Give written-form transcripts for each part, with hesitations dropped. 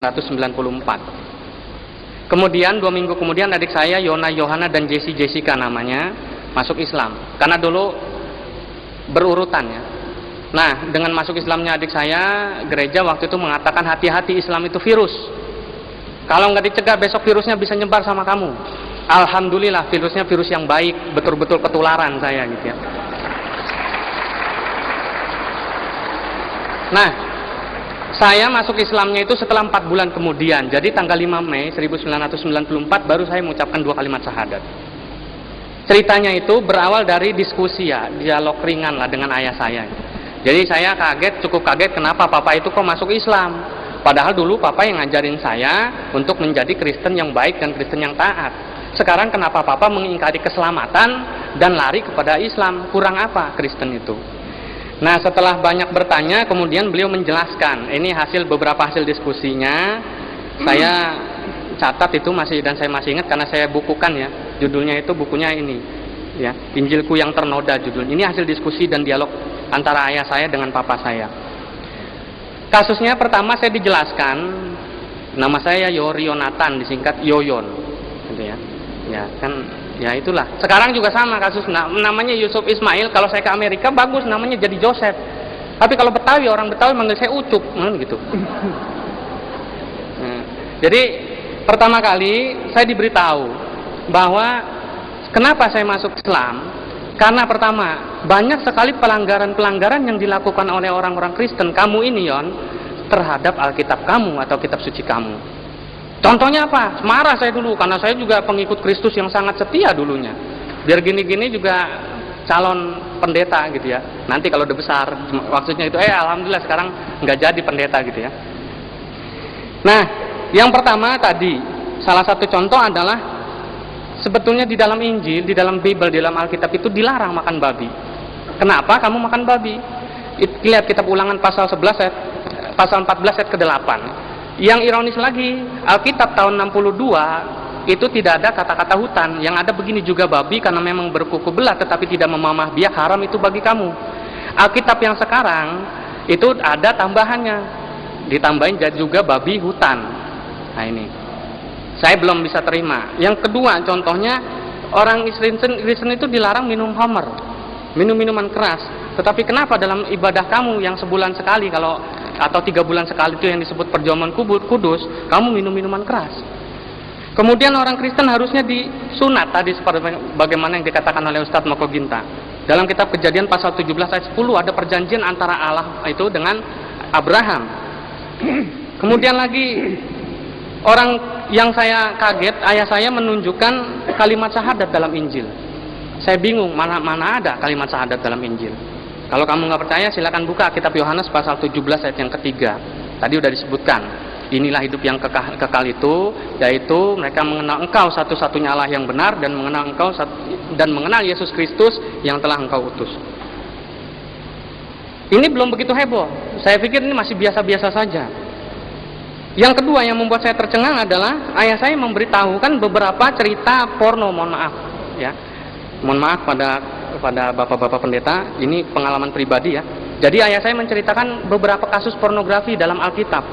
1994. Kemudian 2 minggu kemudian adik saya Yona Yohana dan Jessica namanya masuk Islam. Karena dulu berurutan ya. Nah, dengan masuk Islamnya adik saya, gereja waktu itu mengatakan hati-hati, Islam itu virus. Kalau nggak dicegah besok virusnya bisa nyebar sama kamu. Alhamdulillah virusnya virus yang baik, betul-betul ketularan saya gitu ya. Nah, saya masuk Islamnya itu setelah 4 bulan kemudian. Jadi tanggal 5 Mei 1994 baru saya mengucapkan 2 kalimat syahadat. Ceritanya itu berawal dari diskusi ya, dialog ringan lah dengan ayah saya. Jadi saya cukup kaget kenapa papa itu kok masuk Islam. Padahal dulu papa yang ngajarin saya untuk menjadi Kristen yang baik dan Kristen yang taat. Sekarang kenapa papa mengingkari keselamatan dan lari kepada Islam? Kurang apa Kristen itu? Nah, setelah banyak bertanya, kemudian beliau menjelaskan. Ini beberapa hasil diskusinya. Saya catat itu dan saya masih ingat karena saya bukukan ya. Judulnya itu bukunya ini, ya, Injilku yang Ternoda judulnya. Ini hasil diskusi dan dialog antara ayah saya dengan papa saya. Kasusnya pertama saya dijelaskan, nama saya Yori Yonatan, disingkat Yoyon, gitu ya. Ya kan. Ya itulah. Sekarang juga sama kasus namanya Yusuf Ismail. Kalau saya ke Amerika bagus namanya jadi Joseph. Tapi kalau Betawi, orang Betawi manggil saya Ucup, gitu. Nah, jadi pertama kali saya diberitahu bahwa kenapa saya masuk Islam? Karena pertama banyak sekali pelanggaran-pelanggaran yang dilakukan oleh orang-orang Kristen. Kamu ini Yon terhadap Alkitab kamu atau kitab suci kamu. Contohnya apa? Marah saya dulu karena saya juga pengikut Kristus yang sangat setia dulunya. Biar gini-gini juga calon pendeta gitu ya. Nanti kalau udah besar, maksudnya itu alhamdulillah sekarang nggak jadi pendeta gitu ya. Nah, yang pertama tadi salah satu contoh adalah sebetulnya di dalam Injil, di dalam Bible, di dalam Alkitab itu dilarang makan babi. Kenapa kamu makan babi? Lihat kitab Ulangan pasal 14 ayat ke-8. Yang ironis lagi, Alkitab tahun 62 itu tidak ada kata-kata hutan. Yang ada begini juga babi karena memang berkuku belah tetapi tidak memamah biak, haram itu bagi kamu. Alkitab yang sekarang itu ada tambahannya, ditambahin jadi juga babi hutan. Nah ini saya belum bisa terima. Yang kedua contohnya, orang Kristen itu dilarang minum khamr, minum minuman keras. Tetapi kenapa dalam ibadah kamu yang sebulan sekali atau 3 bulan sekali itu yang disebut perjamuan kudus, kamu minum minuman keras? Kemudian orang Kristen harusnya disunat tadi seperti bagaimana yang dikatakan oleh Ustadz Moko Ginta. Dalam kitab Kejadian pasal 17 ayat 10 ada perjanjian antara Allah itu dengan Abraham. Kemudian lagi orang yang saya kaget, ayah saya menunjukkan kalimat syahadat dalam Injil. Saya bingung mana ada kalimat syahadat dalam Injil. Kalau kamu nggak percaya silakan buka kitab Yohanes pasal 17 ayat yang ketiga. Tadi udah disebutkan. Inilah hidup yang kekal itu, yaitu mereka mengenal Engkau satu-satunya Allah yang benar dan mengenal Yesus Kristus yang telah Engkau utus. Ini belum begitu heboh. Saya pikir ini masih biasa-biasa saja. Yang kedua yang membuat saya tercengang adalah ayah saya memberitahukan beberapa cerita porno, mohon maaf ya. Mohon maaf pada bapak-bapak pendeta, ini pengalaman pribadi ya. Jadi ayah saya menceritakan beberapa kasus pornografi dalam Alkitab.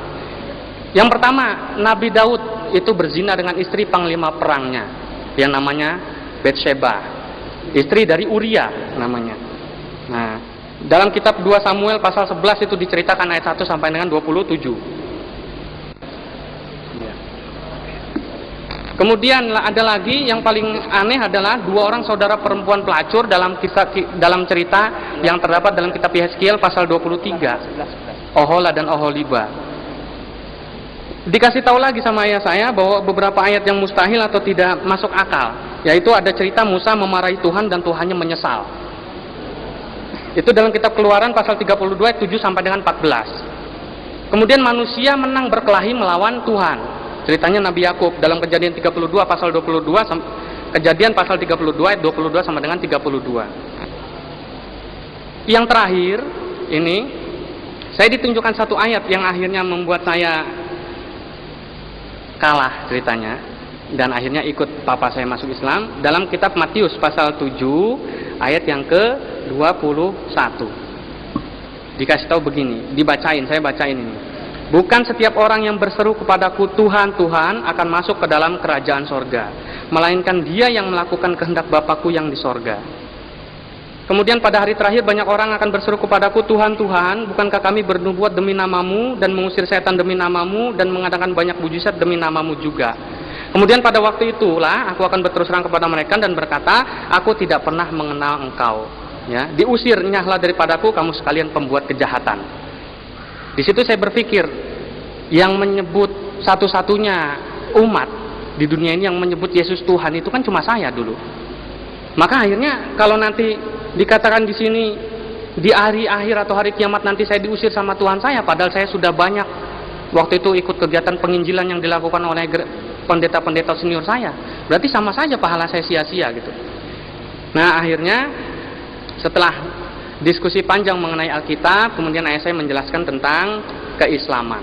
Yang pertama, Nabi Daud itu berzina dengan istri panglima perangnya yang namanya Betsheba, istri dari Uria namanya. Nah, dalam kitab 2 Samuel pasal 11 itu diceritakan ayat 1 sampai dengan 27. Kemudian ada lagi yang paling aneh adalah 2 orang saudara perempuan pelacur dalam cerita yang terdapat dalam kitab Yeskiel pasal 23, Ohola dan Oholiba. Dikasih tahu lagi sama ayah saya bahwa beberapa ayat yang mustahil atau tidak masuk akal, yaitu ada cerita Musa memarahi Tuhan dan Tuhannya menyesal. Itu dalam kitab Keluaran pasal 32 ayat 7 sampai dengan 14. Kemudian manusia menang berkelahi melawan Tuhan. Ceritanya Nabi Yakub dalam Kejadian 32 pasal 22, Kejadian pasal 32 ayat 22 sama dengan 32. Yang terakhir ini saya ditunjukkan satu ayat yang akhirnya membuat saya kalah ceritanya dan akhirnya ikut papa saya masuk Islam dalam kitab Matius pasal 7 ayat yang ke-21. Dikasih tahu begini, saya bacain ini. Bukan setiap orang yang berseru kepadaku Tuhan, Tuhan akan masuk ke dalam kerajaan sorga, melainkan dia yang melakukan kehendak Bapakku yang di sorga. Kemudian pada hari terakhir banyak orang akan berseru kepadaku Tuhan, Tuhan, bukankah kami bernubuat demi namamu dan mengusir setan demi namamu dan mengadakan banyak mujizat demi namamu juga. Kemudian pada waktu itulah aku akan berterus terang kepada mereka dan berkata, aku tidak pernah mengenal engkau. Ya, diusir, nyahlah daripadaku kamu sekalian pembuat kejahatan. Di situ saya berpikir, yang menyebut satu-satunya umat di dunia ini yang menyebut Yesus Tuhan itu kan cuma saya dulu. Maka akhirnya kalau nanti dikatakan di sini di hari akhir atau hari kiamat nanti saya diusir sama Tuhan saya, padahal saya sudah banyak waktu itu ikut kegiatan penginjilan yang dilakukan oleh pendeta-pendeta senior saya, berarti sama saja pahala saya sia-sia gitu. Nah akhirnya setelah diskusi panjang mengenai Alkitab, kemudian ayah saya menjelaskan tentang keislaman.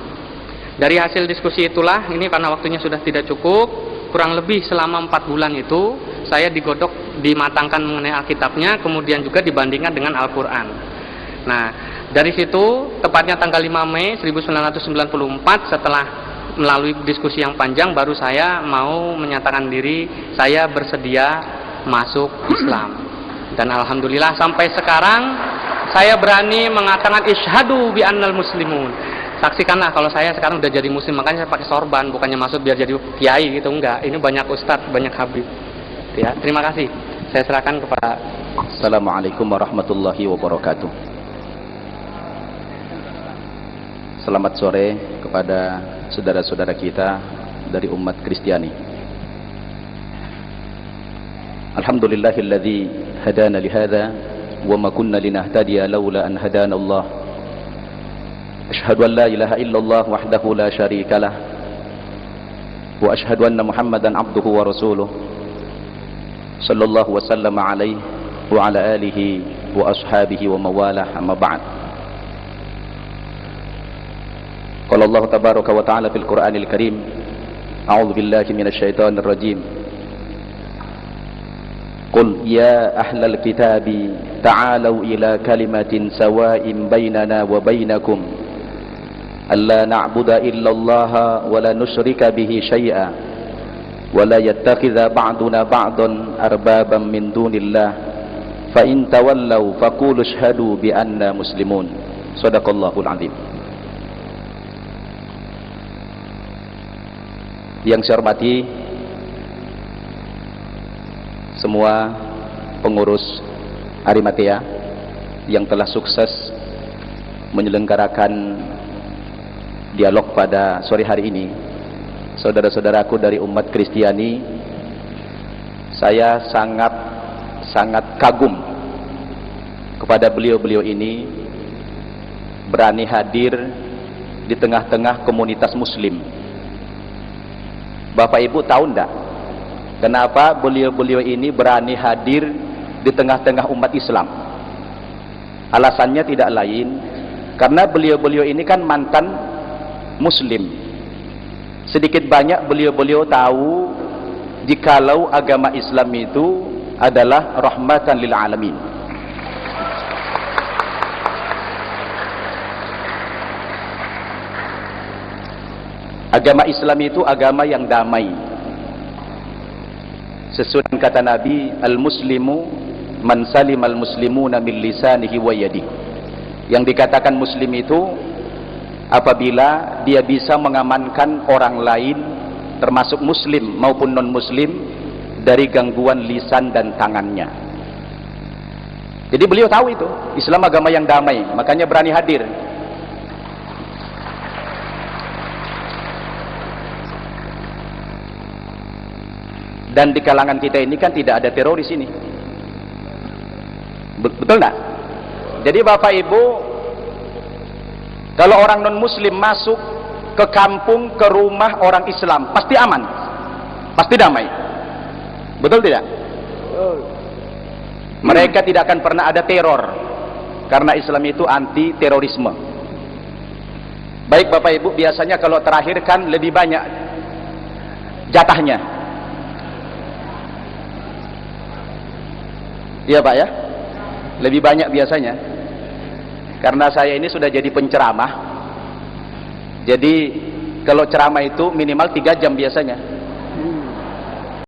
Dari hasil diskusi itulah, ini karena waktunya sudah tidak cukup, kurang lebih selama 4 bulan itu saya digodok, dimatangkan mengenai Alkitabnya, kemudian juga dibandingkan dengan Al-Quran. Nah dari situ tepatnya tanggal 5 Mei 1994 setelah melalui diskusi yang panjang baru saya mau menyatakan diri saya bersedia masuk Islam. Dan alhamdulillah sampai sekarang saya berani mengatakan isyhadu bi annal muslimun. Saksikanlah kalau saya sekarang udah jadi muslim, makanya saya pakai sorban, bukannya masuk biar jadi kiai gitu, enggak. Ini banyak ustadz, banyak habib. Ya, terima kasih. Saya serahkan kepada. Assalamualaikum warahmatullahi wabarakatuh. Selamat sore kepada saudara-saudara kita dari umat Kristiani. Alhamdulillahilladzi hadana lihada wa ma kunna linahtadiya laula an hadana Allah. Asyhadu an la ilaha illallah wahdahu la syarika lah wa asyhadu anna Muhammadan abduhu wa rasuluh sallallahu wa sallama alaihi wa ala alihi wa ashabihi wa mawalah, amma ba'd. Qala Allah tabaraka wa ta'ala fil Qur'anil Karim, a'udzu billahi minasy syaithanir rajim. Qul ya ahlal kitabi ta'alu ila kalimatin sawa'in bainana wa bainakum alla na'budu illa Allah wa la nusyrika bihi syai'a wa la yattakhidha ba'duna ba'dan arbaban min dunillah fa in tawallaw faqulu ashhadu bi anna muslimun. Shadaqallahul azim. Yang saya hormati semua pengurus Arimatea yang telah sukses menyelenggarakan dialog pada sore hari ini, saudara-saudaraku dari umat Kristiani, saya sangat kagum kepada beliau-beliau ini berani hadir di tengah-tengah komunitas muslim. Bapak Ibu tahu enggak kenapa beliau-beliau ini berani hadir di tengah-tengah umat Islam? Alasannya tidak lain karena beliau-beliau ini kan mantan muslim. Sedikit banyak beliau-beliau tahu jikalau agama Islam itu adalah rahmatan lil alamin. Agama Islam itu agama yang damai. Sesuai dengan kata Nabi, al-muslimu man salimal muslimuna min lisanihi wa yadihi. Yang dikatakan muslim itu apabila dia bisa mengamankan orang lain termasuk muslim maupun non muslim dari gangguan lisan dan tangannya. Jadi beliau tahu itu Islam agama yang damai, makanya berani hadir. Dan di kalangan kita ini kan tidak ada teroris ini. Betul enggak? Jadi Bapak Ibu, kalau orang non muslim masuk ke kampung, ke rumah orang Islam, pasti aman, pasti damai. Betul tidak? Mereka tidak akan pernah ada teror, karena Islam itu anti terorisme. Baik Bapak Ibu, biasanya kalau terakhir kan lebih banyak jatahnya. Iya Pak ya, lebih banyak biasanya. Karena saya ini sudah jadi penceramah Jadi kalau ceramah itu minimal 3 jam biasanya.